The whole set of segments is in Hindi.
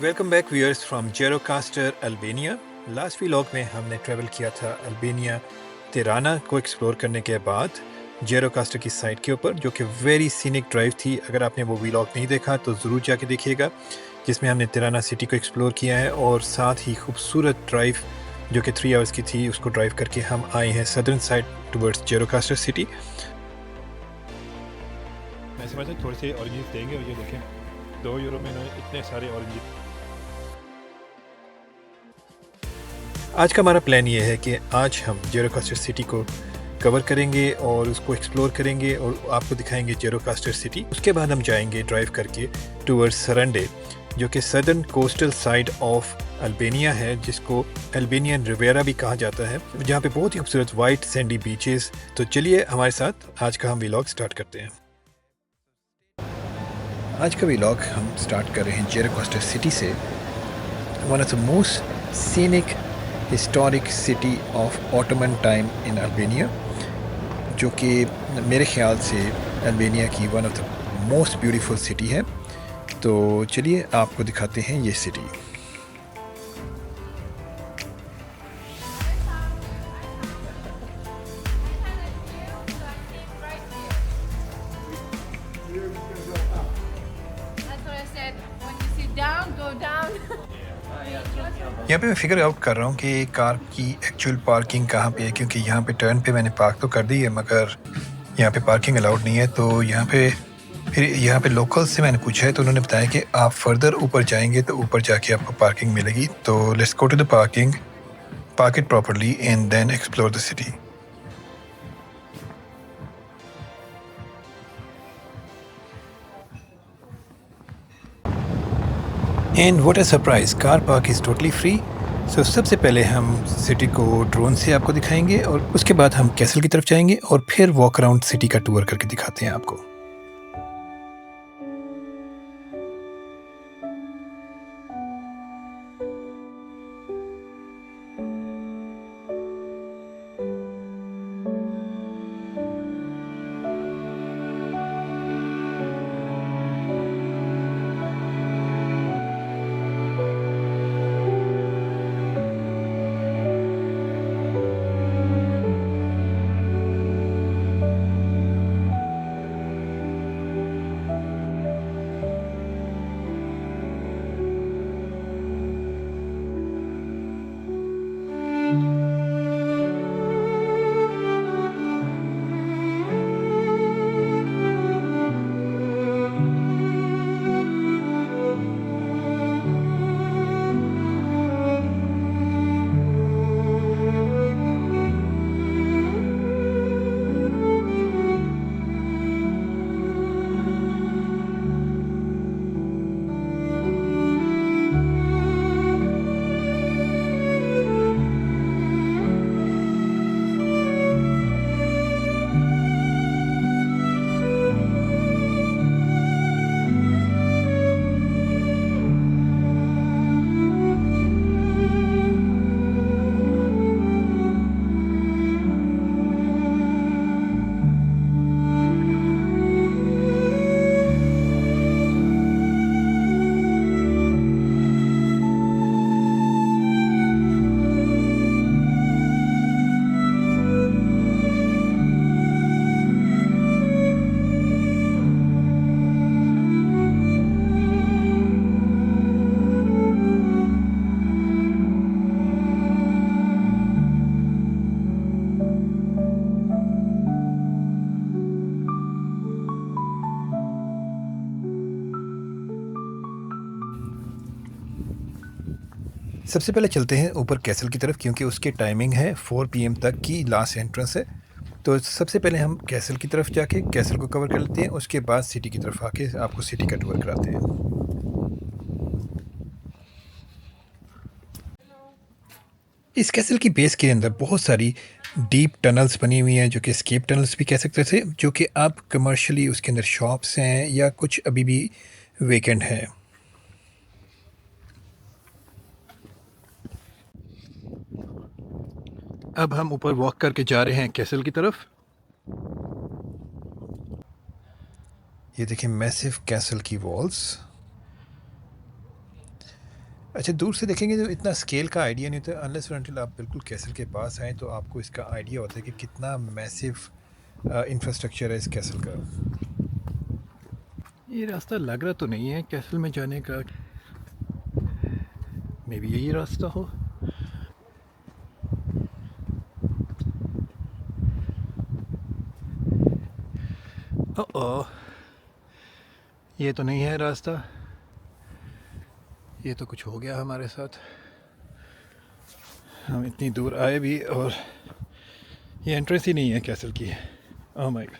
Welcome back viewers from Gjirokaster Albania. Last vlog में हमने ट्रैवल किया था अल्बानिया तिराना को एक्सप्लोर करने के बाद जेरोकास्टर की साइट के ऊपर, जो कि वेरी सीनिक ड्राइव थी। अगर आपने वो व्लॉग नहीं देखा तो ज़रूर जाके देखिएगा, जिसमें हमने तिराना सिटी को एक्सप्लोर किया है और साथ ही खूबसूरत ड्राइव जो कि 3 आवर्स की थी उसको ड्राइव करके हम आए हैं सदर्न साइड टुवर्ड्स जेरोकास्टर सिटी। मैं समझता हूँ थोड़े से ऑरेंजेस देंगे और ये देखें 2 यूरो में इतने सारे ऑरेंजेस। आज का हमारा प्लान ये है कि आज हम जेरोकास्टर सिटी को कवर करेंगे और उसको एक्सप्लोर करेंगे और आपको दिखाएंगे जेरोकास्टर सिटी। उसके बाद हम जाएंगे ड्राइव करके टूवर्ड्स सरंडे, जो कि southern coastal side of Albania है, जिसको अल्बानियन रिवेरा भी कहा जाता है, जहाँ पे बहुत ही खूबसूरत वाइट सैंडी बीचेस। तो चलिए हमारे साथ आज का हम व्लॉग स्टार्ट करते हैं। आज का व्लॉग हम स्टार्ट कर रहे हैं जेरोकास्टर सिटी से, one of the most scenic historic city of Ottoman time in Albania, जो कि मेरे ख्याल से अल्बानिया की one of the most beautiful city है। तो चलिए आपको दिखाते हैं ये सिटी। यहाँ पे मैं फिगर आउट कर रहा हूँ कि कार की एक्चुअल पार्किंग कहाँ पे है, क्योंकि यहाँ पे टर्न पे मैंने पार्क तो कर दी है मगर यहाँ पे पार्किंग अलाउड नहीं है। तो यहाँ पे फिर यहाँ पे लोकल से मैंने पूछा है तो उन्होंने बताया कि आप फर्दर ऊपर जाएंगे तो ऊपर जाके आपको पार्किंग मिलेगी। तो let's go to the parking, park it properly and then explore the city. And what a surprise, car park is totally free. So सबसे पहले हम सिटी को ड्रोन से आपको दिखाएंगे और उसके बाद हम कैसल की तरफ जाएंगे और फिर वॉक अराउंड सिटी का टूर करके दिखाते हैं आपको। सबसे पहले चलते हैं ऊपर कैसल की तरफ, क्योंकि उसकी टाइमिंग है 4 PM तक की लास्ट एंट्रेंस है। तो सबसे पहले हम कैसल की तरफ जाके कैसल को कवर कर लेते हैं, उसके बाद सिटी की तरफ आके आपको सिटी का टूर कराते हैं। इस कैसल की बेस के अंदर बहुत सारी डीप टनल्स बनी हुई हैं, जो कि एस्केप टनल्स भी कह सकते थे, जो कि अब कमर्शियली उसके अंदर शॉप्स हैं या कुछ अभी भी वेकेंट है। अब हम ऊपर वॉक करके जा रहे हैं कैसल की तरफ। ये देखिए मैसिव कैसल की वॉल्स। अच्छा, दूर से देखेंगे तो इतना स्केल का आइडिया नहीं होता, अनलेस और अनटिल आप बिल्कुल कैसल के पास आएँ तो आपको इसका आइडिया होता है कि कितना मैसिव इंफ्रास्ट्रक्चर है इस कैसल का। ये रास्ता लग रहा तो नहीं है कैसल में जाने का, मे बी यही रास्ता हो। ओह, ये तो नहीं है रास्ता, ये तो कुछ हो गया हमारे साथ। हम इतनी दूर आए भी और ये एंट्रेंस ही नहीं है कैसल की। ओह माय गॉड,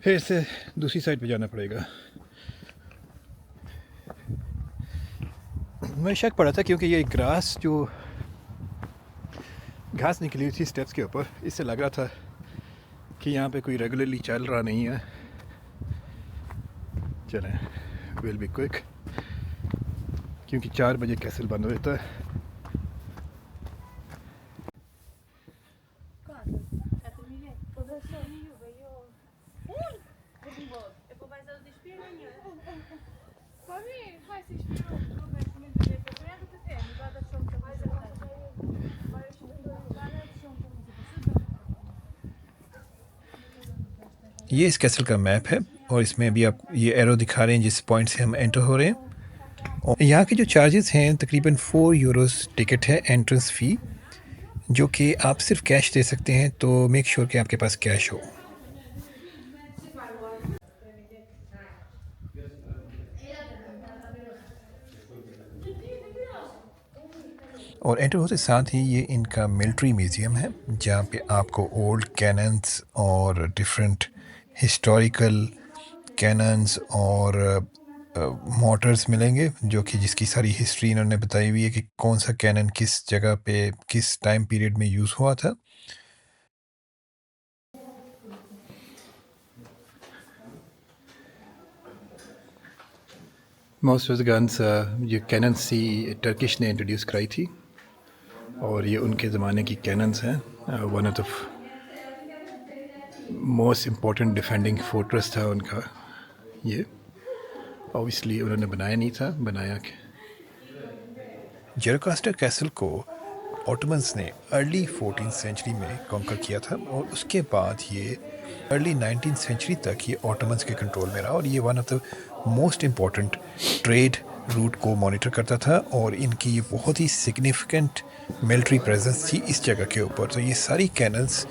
फिर से दूसरी साइड पे जाना पड़ेगा। मैं शक पड़ा था क्योंकि ये ग्रास जो घास निकली हुई थी स्टेप्स के ऊपर, इससे लग रहा था कि यहाँ पे कोई रेगुलरली चल रहा नहीं है। चलें, विल बी क्विक क्योंकि 4 बजे कैसल बंद हो जाता है। ये इस कैसल का मैप है और इसमें अभी आप ये एरो दिखा रहे हैं जिस पॉइंट से हम एंटर हो रहे हैं। और यहाँ के जो चार्जेस हैं तकरीबन 4 यूरोस टिकट है एंट्रेंस फ़ी, जो कि आप सिर्फ कैश दे सकते हैं, तो मेक श्योर कि आपके पास कैश हो। और एंटर होते साथ ही ये इनका मिलिट्री म्यूज़ियम है जहाँ पे आपको ओल्ड कैनन्स और डिफरेंट हिस्टोरिकल कैनन्स और मोटर्स मिलेंगे, जो कि जिसकी सारी हिस्ट्री इन्होंने बताई हुई है कि कौन सा कैनन किस जगह पे किस टाइम पीरियड में यूज़ हुआ था। मोस्ट ऑफ द गन्स ये कैनन सी टर्किश ने इंट्रोड्यूस कराई थी और ये उनके ज़माने की कैनन्स हैं। One of the most important defending fortress था उनका। ये ऑब्वियसली उन्होंने बनाया नहीं था, बनाया कि जेरोकास्टर कैसल को ऑटोमन्स ने अर्ली 14th सेंचुरी में कॉन्कर किया था और उसके बाद ये अर्ली 19th सेंचुरी तक ये ऑटोमन्स के कंट्रोल में रहा और ये one of the most important trade route को मॉनिटर करता था और इनकी ये बहुत ही सिग्निफिकेंट मिलिट्री प्रेजेंस थी इस जगह के ऊपर। तो ये सारी कैनल्स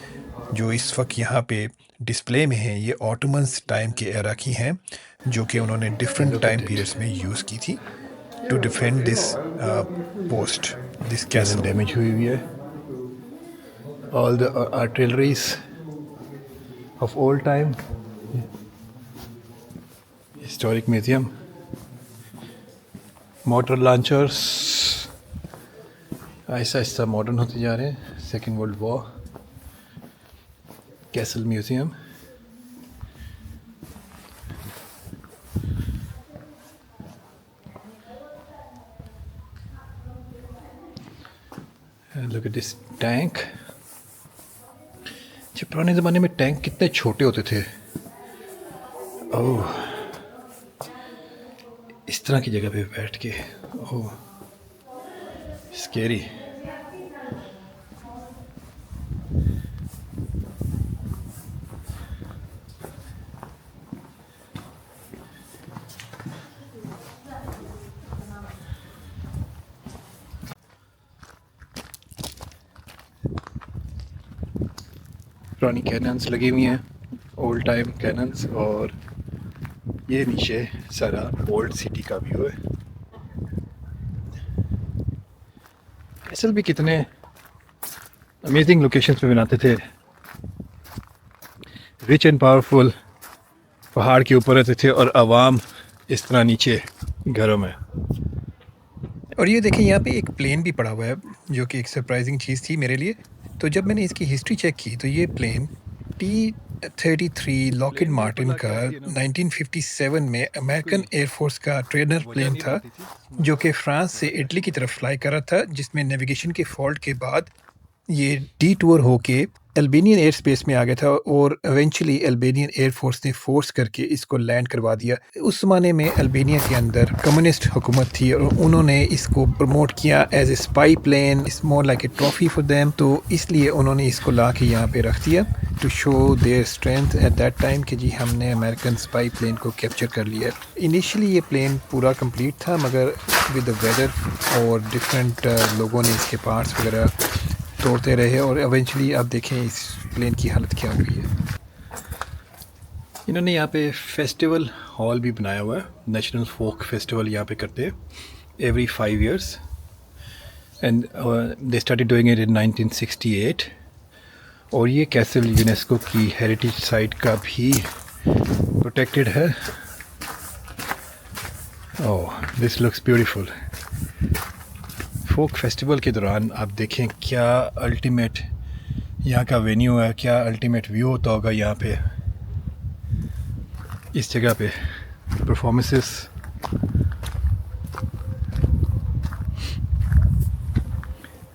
जो इस वक्त यहाँ पे डिस्प्ले में हैं ये ऑटोमन्स टाइम के एरा की हैं, जो कि उन्होंने डिफरेंट टाइम पीरियड्स में यूज़ की थी to defend this post, this castle. Damage हुई हुई है। All the artilleries of old time, historic museum, motor launchers Aahista Aahista modern होते जा रहे हैं। Second world war, castle museum. Look at this tank. जब पुराने ज़माने में टैंक कितने छोटे होते थे। ओह, इस तरह की जगह पे बैठ के, ओह स्केरी। पुरानी कैनन्स लगी हुई हैं, ओल्ड टाइम कैनन्स, और ये नीचे सारा ओल्ड सिटी का व्यू है। कैसल भी कितने अमेजिंग लोकेशंस पे बनाते थे, रिच एंड पावरफुल पहाड़ के ऊपर रहते थे और आवाम इस तरह नीचे घरों में। और ये देखें यहाँ पे एक प्लेन भी पड़ा हुआ है जो कि एक सरप्राइजिंग चीज़ थी मेरे लिए। तो जब मैंने इसकी हिस्ट्री चेक की तो ये प्लेन T-33 लॉकहीड मार्टिन का 1957 में अमेरिकन एयरफोर्स का ट्रेनर प्लेन था, जो कि फ्रांस से इटली की तरफ फ्लाई कर रहा था, जिसमें नेविगेशन के फॉल्ट के बाद ये डी टूर होके अल्बेनियन एयर स्पेस में आ गया था और इवेंचुअली अल्बेनियन एयर फोर्स ने फोर्स करके इसको लैंड करवा दिया। उस ज़माने में अल्बेनिया के अंदर कम्युनिस्ट हुकूमत थी और उन्होंने इसको प्रमोट किया as a spy plane, it's more like a trophy for them, तो इसलिए उन्होंने इसको ला के यहाँ पे रख दिया to show their strength at that time कि जी हमने अमेरिकन स्पाई प्लेन को कैप्चर कर लिया। इनिशियली ये प्लेन पूरा कंप्लीट था मगर विद द वेदर और डिफरेंट लोगों ने इसके पार्ट्स वगैरह तोड़ते रहे और इवेंचुअली आप देखें इस प्लेन की हालत क्या हुई है। इन्होंने यहाँ पे फेस्टिवल हॉल भी बनाया हुआ है। नेशनल फोक फेस्टिवल यहाँ पे करते हैं every 5 years and they started doing it in 1968। और ये कैसल यूनेस्को की हेरिटेज साइट का भी प्रोटेक्टेड है। Oh, this looks beautiful. Folk festival के दौरान आप देखें क्या अल्टीमेट यहाँ का वेन्यू है, क्या अल्टीमेट व्यू होता होगा यहाँ पे इस जगह पे performances.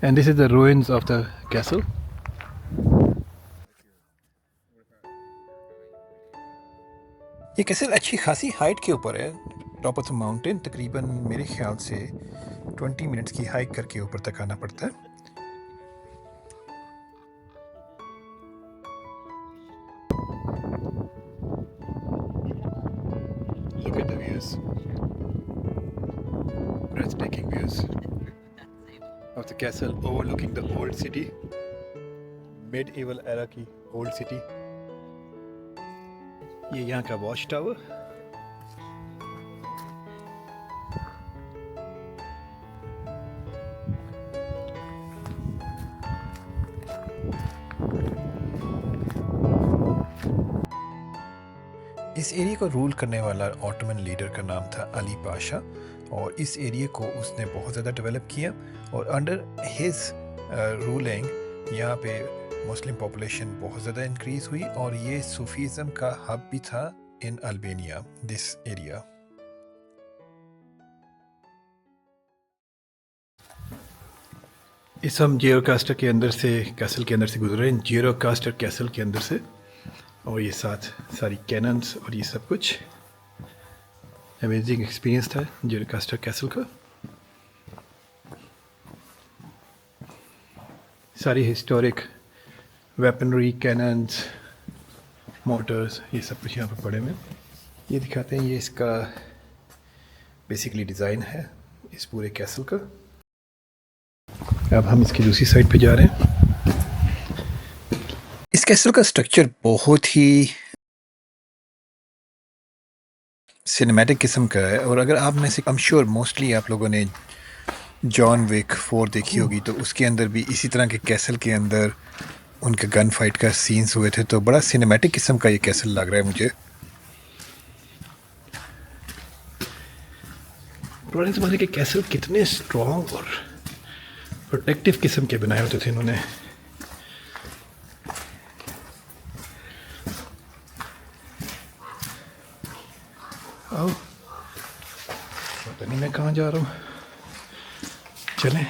And this is the ruins of the castle. ये कैसल अच्छी खासी हाइट के ऊपर है, टॉप ऑफ द माउंटेन। तकरीबन मेरे ख्याल से 20 मिनट्स की हाइक करके ऊपर तक आना पड़ता है। Look at the views. Breathtaking views of the castle overlooking the old city, medieval era की old city। ये यहाँ का वॉच टावर। इस एरिया को रूल करने वाला ऑटोमन लीडर का नाम था अली पाशा और इस एरिया को उसने बहुत ज़्यादा डेवलप किया और अंडर हिज रूलिंग यहाँ पे मुस्लिम पॉपुलेशन बहुत ज़्यादा इंक्रीज़ हुई और ये सूफीज़म का हब भी था इन अल्बेनिया, दिस एरिया। इस हम जियोकास्टर के अंदर से, कैसल के अंदर से गुजरे हैं, जियोकास्टर कैसल के अंदर से, और ये साथ सारी कैनन्स और ये सब कुछ। अमेजिंग एक्सपीरियंस था जियोकास्टर कैसल का। सारी हिस्टोरिक वेपनरी, कैनन्स, मोटर्स, ये सब कुछ यहाँ पर पड़े हुए। ये दिखाते हैं, ये इसका बेसिकली डिज़ाइन है इस पूरे कैसल का। अब हम इसकी दूसरी साइड पे जा रहे हैं। इस कैसल का स्ट्रक्चर बहुत ही सिनेमैटिक किस्म का है और अगर आप में से, आई एम श्योर मोस्टली आप लोगों ने जॉन विक 4 देखी होगी, तो उसके अंदर भी इसी तरह के कैसल के अंदर उनके गन फाइट का सीन्स हुए थे, तो बड़ा सिनेमैटिक किस्म का ये कैसल लग रहा है मुझे। पुराने ज़माने के कैसल कितने स्ट्रॉन्ग और प्रोटेक्टिव किस्म के बनाए होते थे इन्होंने। आओ, पता नहीं मैं कहाँ जा रहा हूँ। चलें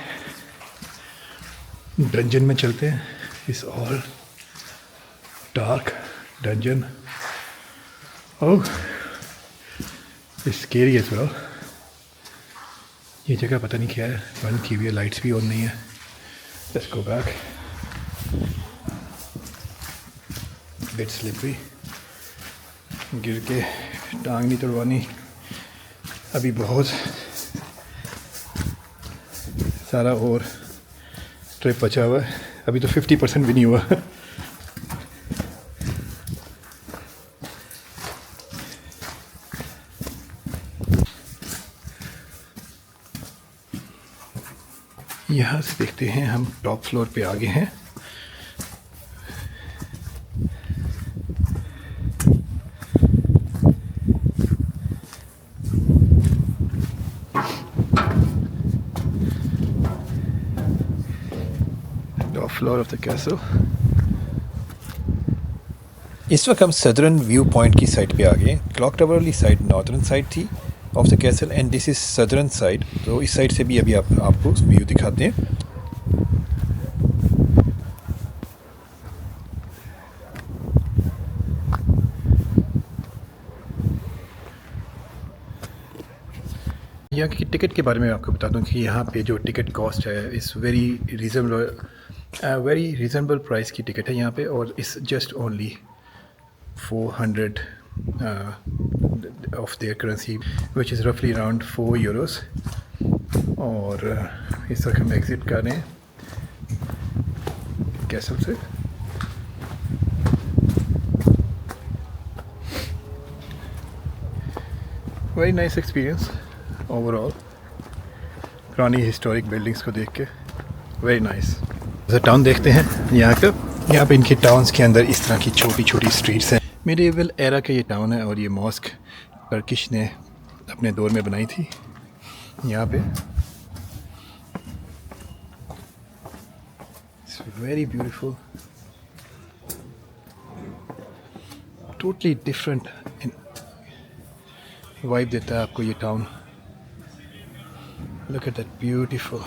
डंजन में चलते हैं। इस all dark dungeon. Oh, it's scary as well. ये जगह पता नहीं क्या है, बंद की हुई है, लाइट्स भी ऑन नहीं है। Let's go back. Bit slippery, गिर के टांग नहीं तोड़वानी। अभी बहुत सारा और ट्रिप बचा हुआ है, अभी तो 50% भी नहीं हुआ। यहाँ से देखते हैं, हम टॉप फ्लोर पे आगे हैं। Top floor of the castle. इस वक्त हम सदर्न व्यू पॉइंट की साइड पे आ गए। क्लॉक टावर वाली साइड नॉर्दर्न साइड थी of the castle and this is southern side. तो इस साइड से भी अभी आपको व्यू दिखाते हैं। यहाँ की टिकट के बारे में आपको बता दूँ कि यहाँ पे जो टिकट कॉस्ट है इस वेरी रीज़नेबल प्राइस की टिकट है यहाँ पे, और इस just only 400 of their currency which is रफली अराउंड 4 यूरोस। और इस वक्त हम एग्ज़िट कर रहे हैं कैसल से। वेरी नाइस एक्सपीरियंस ओवरऑल, पुरानी हिस्टोरिक बिल्डिंग्स को देख के वेरी नाइस। टाउन देखते हैं यहाँ पे इनके टाउन्स के अंदर इस तरह की छोटी छोटी स्ट्रीट्स हैं। मिडिवल एरा का ये टाउन है, और ये मॉस्क टर्किश ने अपने दौर में बनाई थी यहाँ पे। It's very beautiful, totally different vibe देता है आपको ये town. Look at that beautiful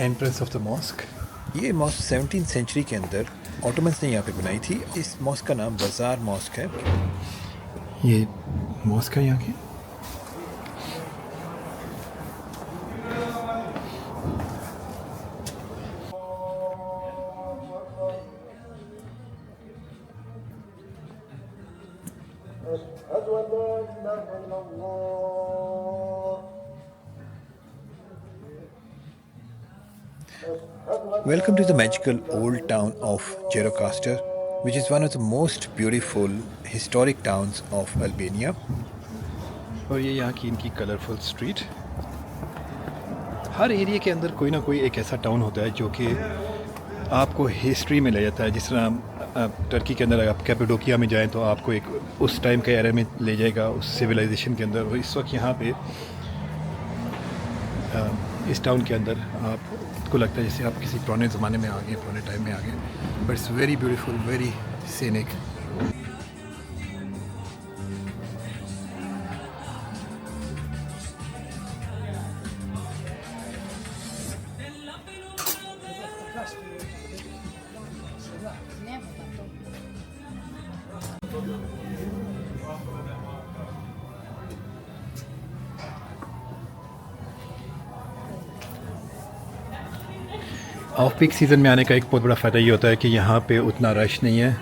entrance of the mosque. ये मॉस्क 17वीं सेंचुरी के अंदर ऑटोमन्स ने यहाँ पे बनाई थी। इस मॉस्क का नाम बाज़ार मॉस्क है। ये मॉस्क है यहाँ की। Welcome to the magical old town of Gjirokastër, which is one of the most beautiful historic towns of Albania. और ये यहाँ की इनकी कलरफुल स्ट्रीट। हर एरिया के अंदर कोई ना कोई एक ऐसा टाउन होता है जो कि आपको हिस्ट्री में ले जाता है। जिस तरह टर्की के अंदर आप कैपेडोकिया में जाएं तो आपको एक उस टाइम के एरा में ले जाएगा, उस सिविलाइजेशन के अंदर। और इस वक्त यहाँ पे इस टाउन के अंदर आपको लगता है जैसे आप किसी पुराने ज़माने में आ गए, पुराने टाइम में आ गए। But it's very beautiful, very scenic. Off peak season में आने का एक बहुत बड़ा फ़ायदा ये होता है कि यहाँ पे उतना रश नहीं है,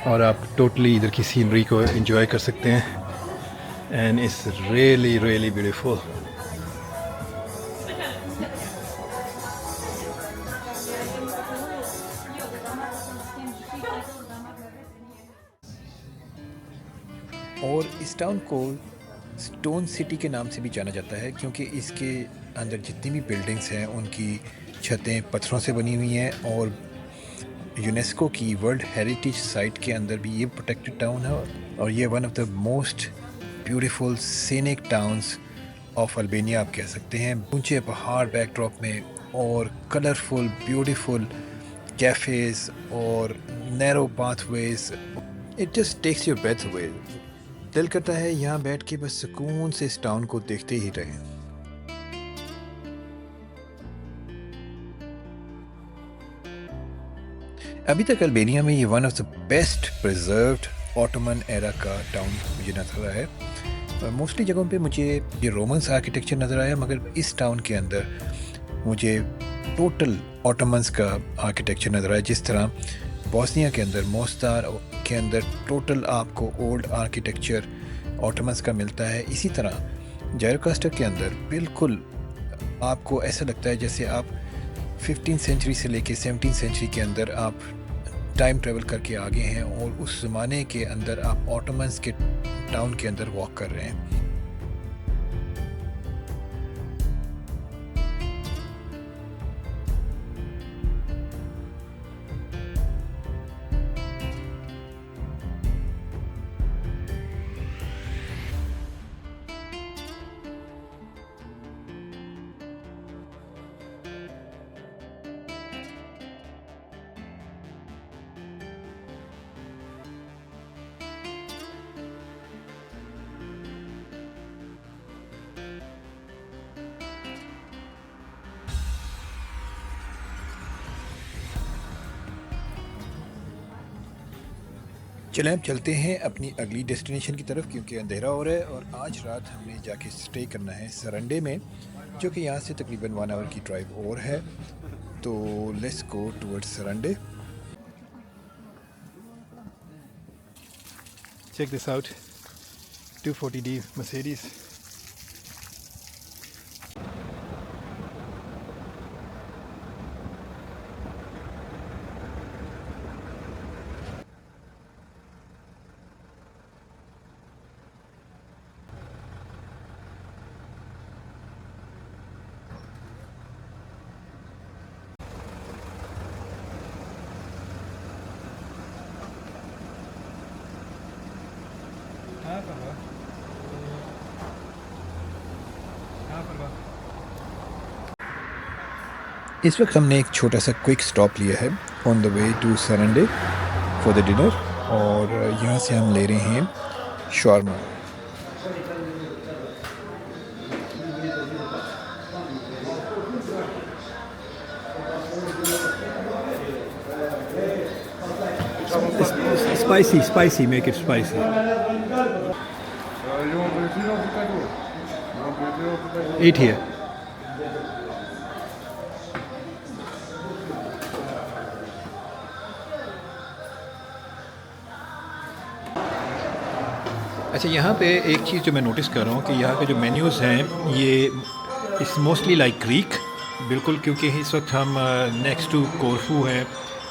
और आप टोटली इधर की सीनरी को एंजॉय कर सकते हैं। And it's really really beautiful. और इस टाउन को स्टोन सिटी के नाम से भी जाना जाता है, क्योंकि इसके अंदर जितनी भी बिल्डिंग्स हैं उनकी छतें पत्थरों से बनी हुई हैं। और यूनेस्को की वर्ल्ड हेरिटेज साइट के अंदर भी ये प्रोटेक्टेड टाउन है। और ये one of the most beautiful scenic towns of Albania आप कह सकते हैं। ऊंचे पहाड़ बैकड्रॉप में, और कलरफुल ब्यूटीफुल कैफ़ेज़ और narrow pathways, it just takes your breath away. दिल करता है यहाँ बैठ के बस सुकून से इस टाउन को देखते ही रहें। अभी तक अल्बानिया में ये one of the best preserved Ottoman era का टाउन मुझे नजर आया है। मोस्टली जगहों पे मुझे ये रोमन्स आर्किटेक्चर नज़र आया, मगर इस टाउन के अंदर मुझे टोटल ऑटोमन्स का आर्किटेक्चर नज़र आया। जिस तरह बोस्निया के अंदर, मोस्तार के अंदर टोटल आपको ओल्ड आर्किटेक्चर ऑटोमन्स का मिलता है, इसी तरह जायरोकास्टर के अंदर बिल्कुल आपको ऐसा लगता है जैसे आप 15वीं सेंचुरी से लेके 17वीं सेंचुरी के अंदर आप टाइम ट्रेवल करके आगे हैं, और उस ज़माने के अंदर आप ऑटोमन्स के टाउन के अंदर वॉक कर रहे हैं। चलें अब चलते हैं अपनी अगली डेस्टिनेशन की तरफ, क्योंकि अंधेरा हो रहा है और आज रात हमने जाके स्टे करना है सरंडे में, जो कि यहाँ से तकरीबन 1 आवर की ड्राइव और है। तो let's go towards Sarande. Check this out, 240D Mercedes. इस वक्त हमने एक छोटा सा क्विक स्टॉप लिया है on the way to Sarande for the dinner, और यहाँ से हम ले रहे हैं shawarma। Spicy, make it spicy. 8 here. अच्छा, यहाँ पे एक चीज़ जो मैं नोटिस कर रहा हूँ कि यहाँ के जो मेन्यूज़ हैं ये इस मोस्टली लाइक ग्रीक, बिल्कुल, क्योंकि इस वक्त हम नेक्स्ट टू कोरफू हैं,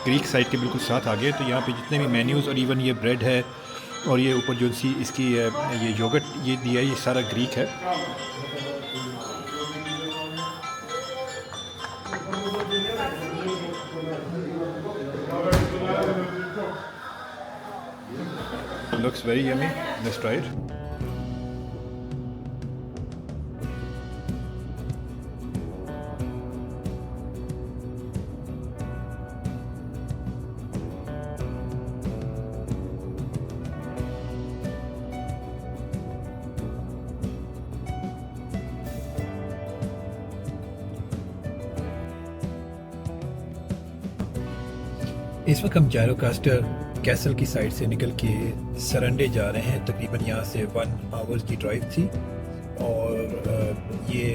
ग्रीक साइड के बिल्कुल साथ आ गए। तो यहाँ पे जितने भी मेन्यूज़ और इवन ये ब्रेड है और ये ऊपर जो सी इसकी ये योगर्ट ये दिया है, ये सारा ग्रीक है। Looks very yummy. Let's try it. इस वक्त हम जायरोकास्टर कैसल की साइड से निकल के सरंडे जा रहे हैं। तकरीबन यहाँ से 1 आवर की ड्राइव थी, और ये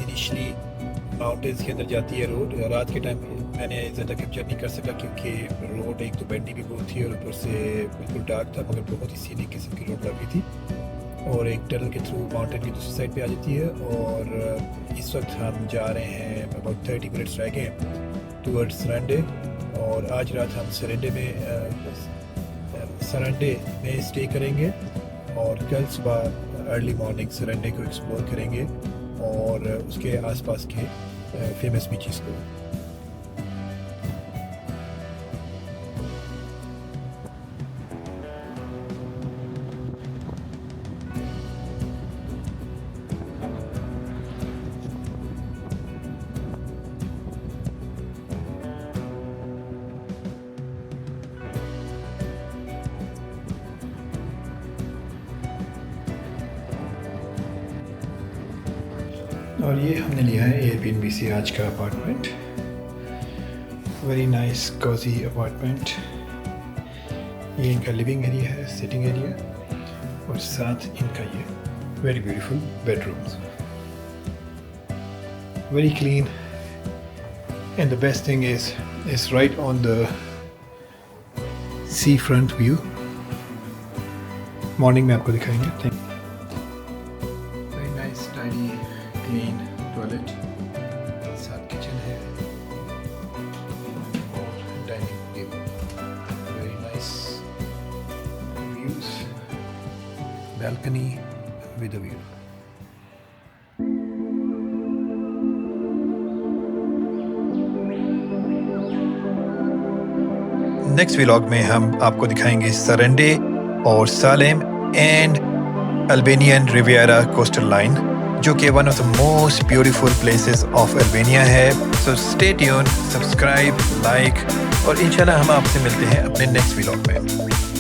इनिशली माउंटेन्स के अंदर जाती है रोड। रात के टाइम मैंने ज़्यादा कैप्चर नहीं कर सका क्योंकि रोड एक तो बेंडी भी बहुत थी और ऊपर से बिल्कुल डार्क था, मगर बहुत ही सीनिक किस्म की रोड लगी थी, और एक टनल के थ्रू माउंटेन की दूसरी साइड पे आ जाती है। और इस वक्त हम जा रहे हैं, अबाउट 30 मिनट्स रह गए टूवर्ड्स सरंडे, और आज रात हम सरंडे में स्टे करेंगे, और कल सुबह अर्ली मॉर्निंग सरंडे को एक्सप्लोर करेंगे और उसके आसपास के फेमस बीचेस को। और ये हमने लिया है एयरबीएनबी से आज का apartment. Very nice cosy apartment. ये इनका लिविंग एरिया है, सिटिंग एरिया, और साथ इनका ये very beautiful bedrooms, very clean, and the best thing is right on the sea front view. Morning में आपको दिखाएंगे। Very nice tidy clean toilet, साथ किचन है और dining table. Very nice views, balcony with a view. Next vlog में हम आपको दिखाएंगे सरंडे और सालेम and Albanian Riviera coastal line, जो कि one of the most beautiful places of Albania है। So stay tuned, subscribe, like, और इंशाल्लाह हम आपसे मिलते हैं अपने नेक्स्ट व्लॉग में।